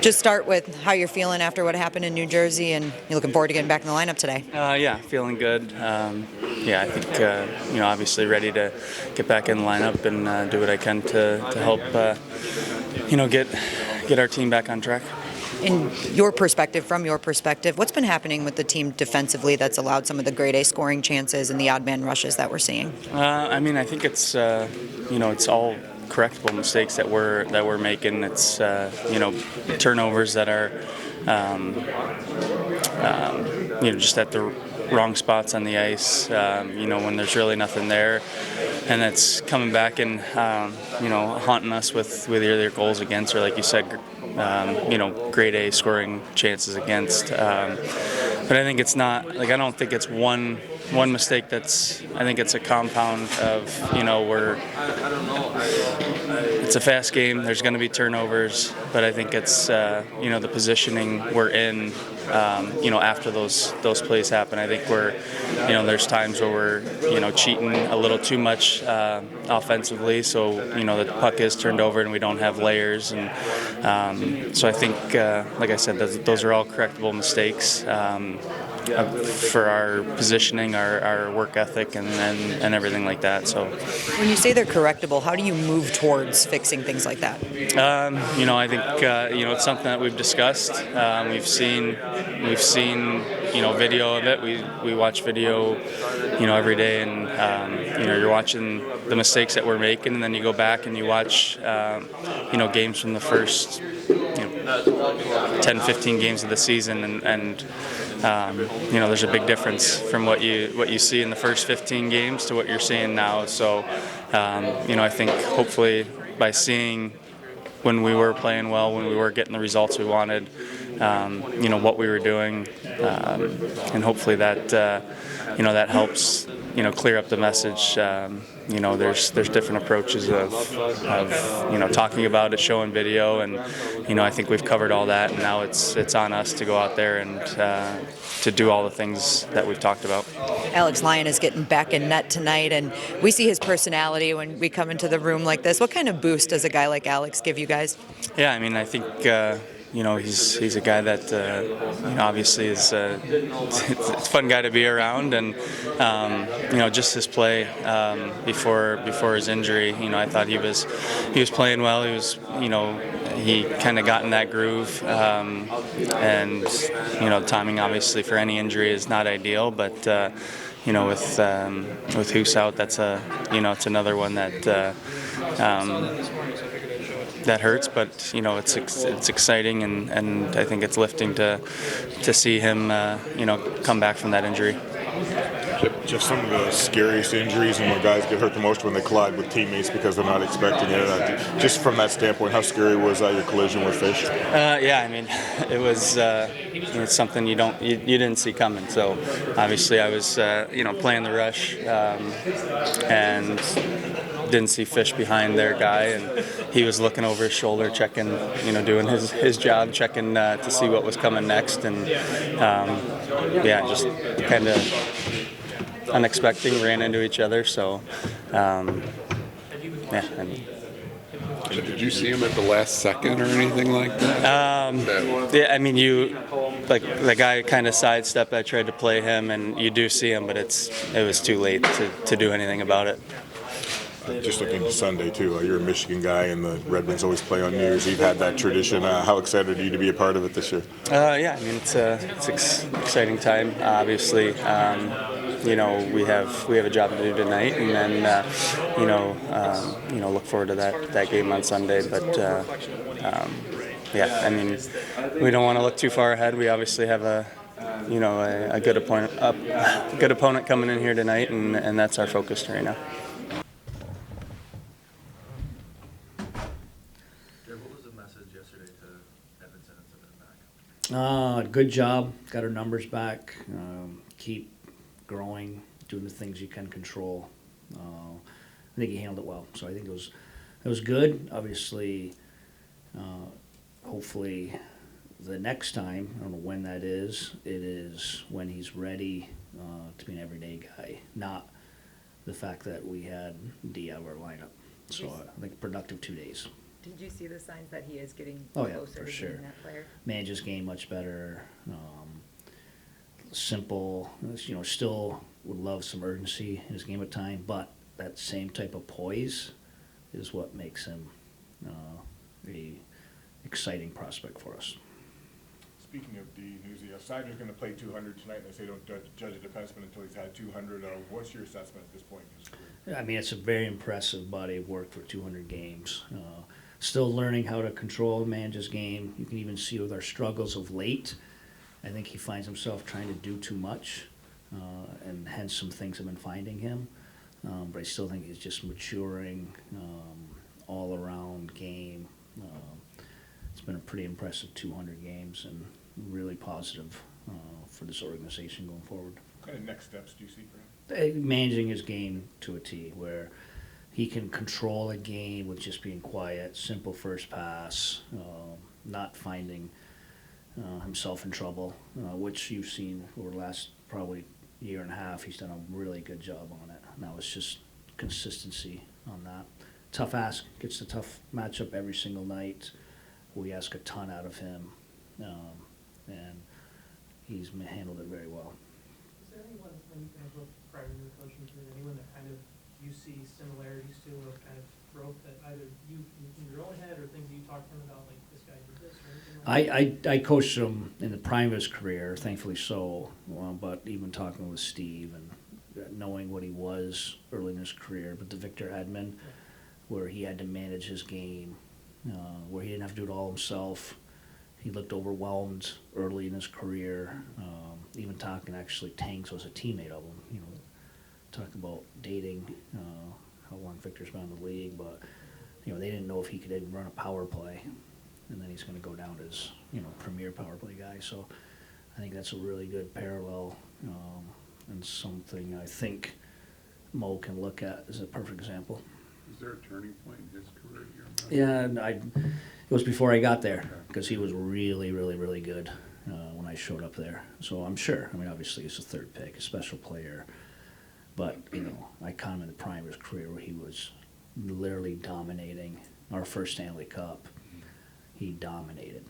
Just start with how you're feeling after what happened in New Jersey, and you're looking forward to getting back in the lineup today. Yeah, feeling good. I think obviously ready to get back in the lineup and do what I can to help get our team back on track. In your perspective, from your perspective, what's been happening with the team defensively that's allowed some of the grade A scoring chances and the odd man rushes that we're seeing? I think it's it's all correctable mistakes that we're making. It's turnovers that are just at the wrong spots on the ice. When there's really nothing there, and it's coming back and haunting us with either goals against or, like you said, grade A scoring chances against. But I think it's not I don't think it's one mistake. I think it's a compound of it's a fast game. There's going to be turnovers, but I think it's the positioning we're in. After those plays happen, I think there's times where we're cheating a little too much offensively. So the puck is turned over and we don't have layers, and so I think, like I said, those are all correctable mistakes. For our positioning, our work ethic, and everything like that. So, when you say they're correctable, how do you move towards fixing things like that? I think it's something that we've discussed. We've seen video of it. We watch video every day, and you're watching the mistakes that we're making, and then you go back and you watch games from the first 10, 15 games of the season, and there's a big difference from what you see in the first 15 games to what you're seeing now. So, I think hopefully by seeing when we were playing well, when we were getting the results we wanted, what we were doing, and hopefully that helps clear up the message. There's different approaches of talking about it, showing video, and I think we've covered all that, and now it's on us to go out there and to do all the things that we've talked about. Alex Lyon is getting back in net tonight, and we see his personality when we come into the room like this. What kind of boost does a guy like Alex give you guys? Yeah, I think he's a guy that obviously is it's a fun guy to be around, and just his play before his injury. I thought he was playing well. He was he kind of got in that groove, and timing obviously for any injury is not ideal, but with Hoos out, that's it's another one that hurts, but it's exciting, and I think it's lifting to see him come back from that injury. Just some of the scariest injuries and when guys get hurt the most when they collide with teammates because they're not expecting it. Just from that standpoint, how scary was your collision with Fish? It was it's something you didn't see coming. So obviously I was playing the rush and didn't see Fish behind their guy, and he was looking over his shoulder, checking, doing his job, checking to see what was coming next, and just kind of unexpected, ran into each other. So, Did you see him at the last second or anything like that? The guy kind of sidestepped. I tried to play him, and you do see him, but it was too late to do anything about it. Just looking to Sunday, too. You're a Michigan guy, and the Red Wings always play on New Year's Eve. Had that tradition. How excited are you to be a part of it this year? It's an exciting time. Obviously, we have a job to do tonight, and then look forward to that game on Sunday. But we don't want to look too far ahead. We obviously have a good opponent coming in here tonight, and that's our focus right now. Good job. Got our numbers back. Keep growing, doing the things you can control. I think he handled it well. So I think it was good. Obviously, hopefully the next time, I don't know when that is, it is when he's ready to be an everyday guy, not the fact that we had D out of our lineup. So I think productive 2 days. Did you see the signs that he is getting Oh, yeah, closer for to sure. being that player? Manage his game much better. Simple, still would love some urgency in his game at time, but that same type of poise is what makes him a exciting prospect for us. Speaking of D, Newsy, Seider's going to play 200 tonight, and they say don't judge a defenseman until he's had 200. What's your assessment at this point in his career? I mean, it's a very impressive body of work for 200 games. Still learning how to control and manage his game. You can even see with our struggles of late, I think he finds himself trying to do too much, and hence some things have been finding him. But I still think he's just maturing, all-around game. It's been a pretty impressive 200 games and really positive for this organization going forward. What kind of next steps do you see for him? Managing his game to a T, where he can control a game with just being quiet, simple first pass, not finding himself in trouble, which you've seen over the last probably year and a half. He's done a really good job on it. Now it's just consistency on that. Tough ask, gets a tough matchup every single night. We ask a ton out of him, and he's handled it very well. Is there anyone, when you kind of look prior to your coaching career, anyone that kind of you see similarities to or kind of growth that either you in your own head or things that you talked to him about, like this guy did this or anything like that? I coached him in the prime of his career, thankfully so, but even talking with Steve and knowing what he was early in his career, but the Victor Edmond, where he had to manage his game, where he didn't have to do it all himself. He looked overwhelmed early in his career. Even talking, actually, Tanks was a teammate of him. Talking about dating, how long Victor's been in the league, but they didn't know if he could even run a power play, and then he's going to go down as premier power play guy. So I think that's a really good parallel, and something I think Mo can look at as a perfect example. Is there a turning point in his career here? Yeah, and it was before I got there, because he was really, really, really good when I showed up there. So I'm sure. I mean, obviously he's a third pick, a special player. But, I caught him in the prime of his career where he was literally dominating our first Stanley Cup. He dominated.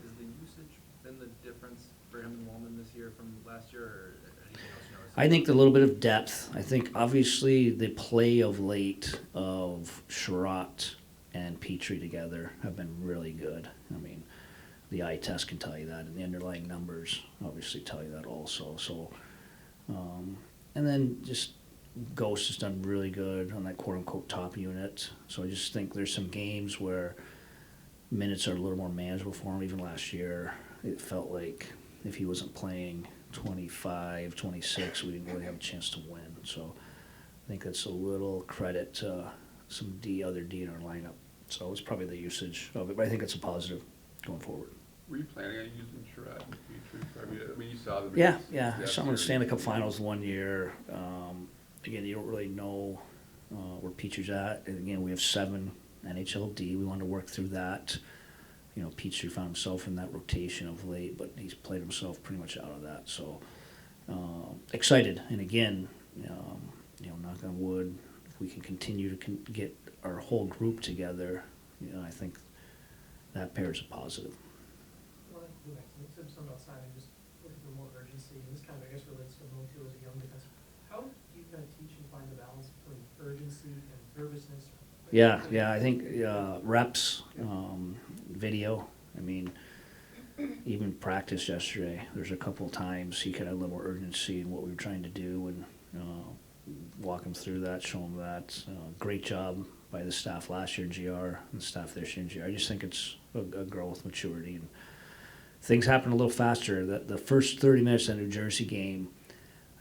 Has the usage been the difference for him and Wallman this year from last year, or anything else you noticed? I think the little bit of depth. I think, obviously, the play of late of Sherratt and Petry together have been really good. I mean, the eye test can tell you that, and the underlying numbers obviously tell you that also. So, and then just Ghost has done really good on that quote-unquote top unit. So I just think there's some games where minutes are a little more manageable for him. Even last year, it felt like if he wasn't playing 25, 26, we didn't really have a chance to win. So I think that's a little credit to some other D in our lineup. So it's probably the usage of it, but I think it's a positive going forward. Were you planning on using Sherratt and Petry? I mean, you saw them. Yeah. I saw him in the Stanley Cup Finals one year. Again, you don't really know where Petry's at. And again, we have 7 NHLD. We wanted to work through that. Petry found himself in that rotation of late, but he's played himself pretty much out of that. So excited. And again, knock on wood, if we can continue to get our whole group together, I think that pair is a positive. Well, you said something about signing, just looking for more urgency, and this kind of, I guess, relates to Mo too as a young defense. How do you kind of teach and find the balance between urgency and nervousness? Yeah, I think reps, video. I mean, even practice yesterday, there's a couple of times he could have a little more urgency in what we were trying to do, and walk him through that, show him that. Great job by the staff last year in GR and the staff this year in GR. I just think it's a growth, maturity, and things happen a little faster. The first 30 minutes of the New Jersey game,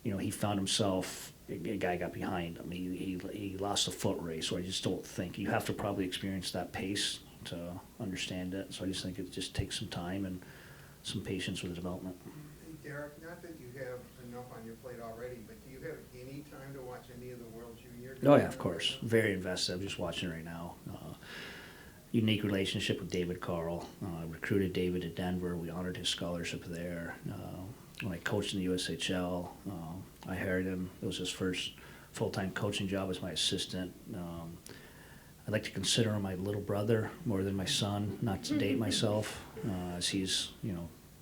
he found himself, a guy got behind him. He lost a foot race, so I just don't think, you have to probably experience that pace to understand it. So I just think it just takes some time and some patience with the development. Hey, Derek, not that you have enough on your plate already, but do you have any time to watch any of the World Junior? Oh yeah, of course. Very invested. I'm just watching it right now. Unique relationship with David Carl. Recruited David to Denver. We honored his scholarship there. When I coached in the USHL, I hired him. It was his first full-time coaching job as my assistant. I'd like to consider him my little brother more than my son, not to date myself, as he's,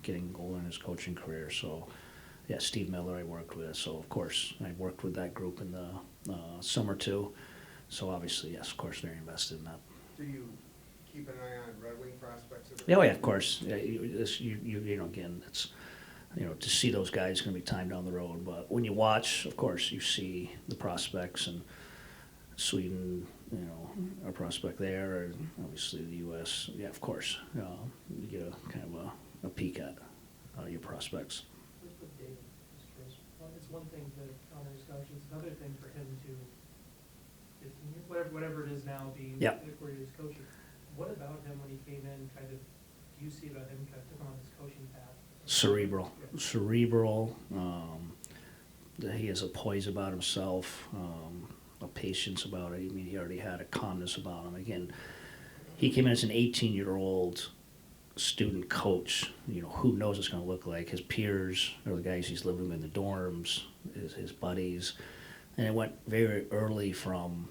getting older in his coaching career. So, yeah, Steve Miller I worked with. So, of course, I worked with that group in the summer too. So, obviously, yes, of course, very invested in that. Do you keep an eye on Red Wing prospects? Yeah, oh, yeah, of course. Yeah, again, it's, to see those guys is going to be time down the road. But when you watch, of course, you see the prospects, and Sweden, our prospect there, and obviously the U.S. Yeah, of course, you get a kind of a peek at your prospects. With David, it's one thing to honor his coach, it's another thing for him to, 15 years, whatever it is now, being where he was coaching. What about him when he came in, do you see about him kind of took him on his coaching path? Cerebral. He has a poise about himself, a patience about it. I mean, he already had a calmness about him. Again, he came in as an 18-year-old student coach. Who knows what it's going to look like. His peers are the guys he's living with in the dorms, his buddies. And it went very early from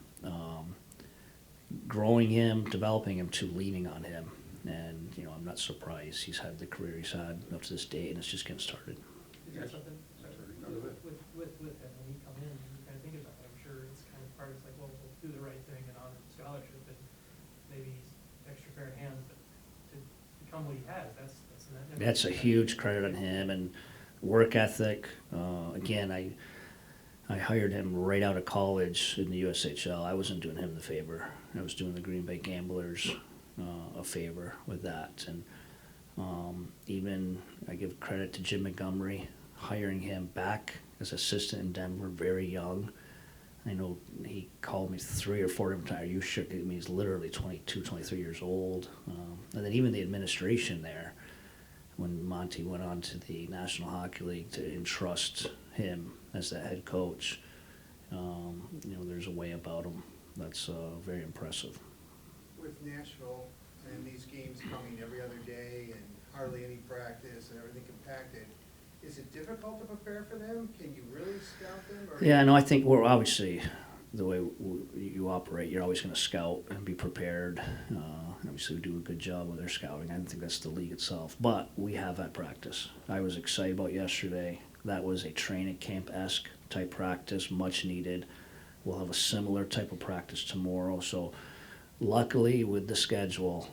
growing him, developing him, to leaning on him. And, I'm not surprised he's had the career he's had up to this day, and it's just getting started. Is there something with him when he come in, you kind of think about it, I'm sure it's kind of part of it's like, well, we'll do the right thing and honor the scholarship, and maybe he's extra pair of hands, but to become what he has, that's a huge credit on him, and work ethic. Again, I hired him right out of college in the USHL. I wasn't doing him the favor. I was doing the Green Bay Gamblers a favor with that. And even I give credit to Jim Montgomery, hiring him back as assistant in Denver, very young. I know he called me 3 or 4 different times. Are you sure? I mean, he's literally 22, 23 years old. And then even the administration there, when Monty went on to the National Hockey League to entrust him as the head coach, there's a way about him that's very impressive. With Nashville and these games coming every other day and hardly any practice and everything compacted, is it difficult to prepare for them? Can you really scout them? Yeah, no, I think we're obviously, the way you operate, you're always going to scout and be prepared. Obviously, we do a good job with our scouting. I don't think that's the league itself, but we have that practice. I was excited about yesterday. That was a training camp-esque type practice, much needed. We'll have a similar type of practice tomorrow. So luckily with the schedule,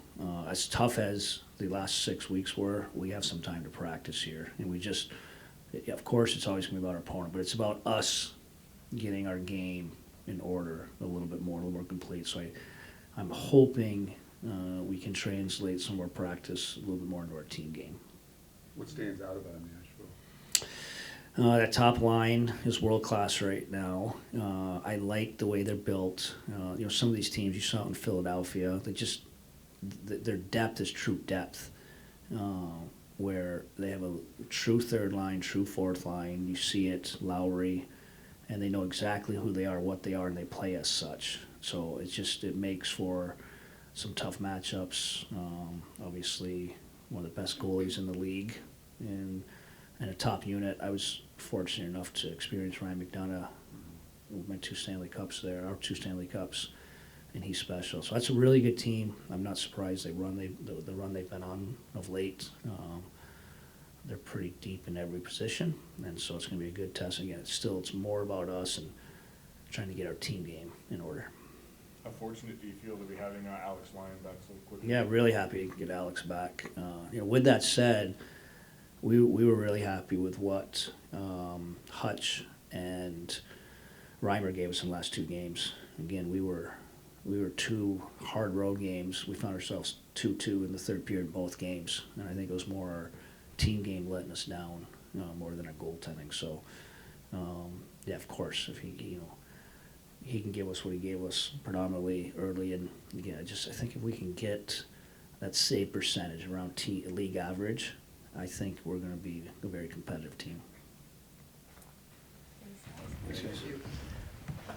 as tough as the last 6 weeks were, we have some time to practice here. And we just, of course, it's always going to be about our opponent, but it's about us getting our game in order a little bit more, a little more complete. So I'm hoping we can translate some of our practice a little bit more into our team game. What stands out about Nashville? That top line is world class right now. I like the way they're built. Some of these teams you saw in Philadelphia, their depth is true depth, where they have a true third line, true fourth line. You see it, Lowry, and they know exactly who they are, what they are, and they play as such. So it makes for some tough matchups. Obviously, one of the best goalies in the league, and a top unit. I was fortunate enough to experience Ryan McDonough with my 2 Stanley Cups there, our 2 Stanley Cups, and he's special. So that's a really good team. I'm not surprised the run they've been on of late. They're pretty deep in every position, and so it's going to be a good test. Again, it's more about us and trying to get our team game in order. How fortunate do you feel to be having Alex Lyon back so quickly? Yeah, really happy to get Alex back. With that said, we were really happy with what Hutch and Reimer gave us in the last 2 games. Again, we were 2 hard road games. We found ourselves 2-2 in the third period in both games, and I think it was more our team game letting us down more than our goaltending. So, yeah, of course, if he can give us what he gave us predominantly early, and again, I think if we can get that save percentage around league average, I think we're going to be a very competitive team. Thank you.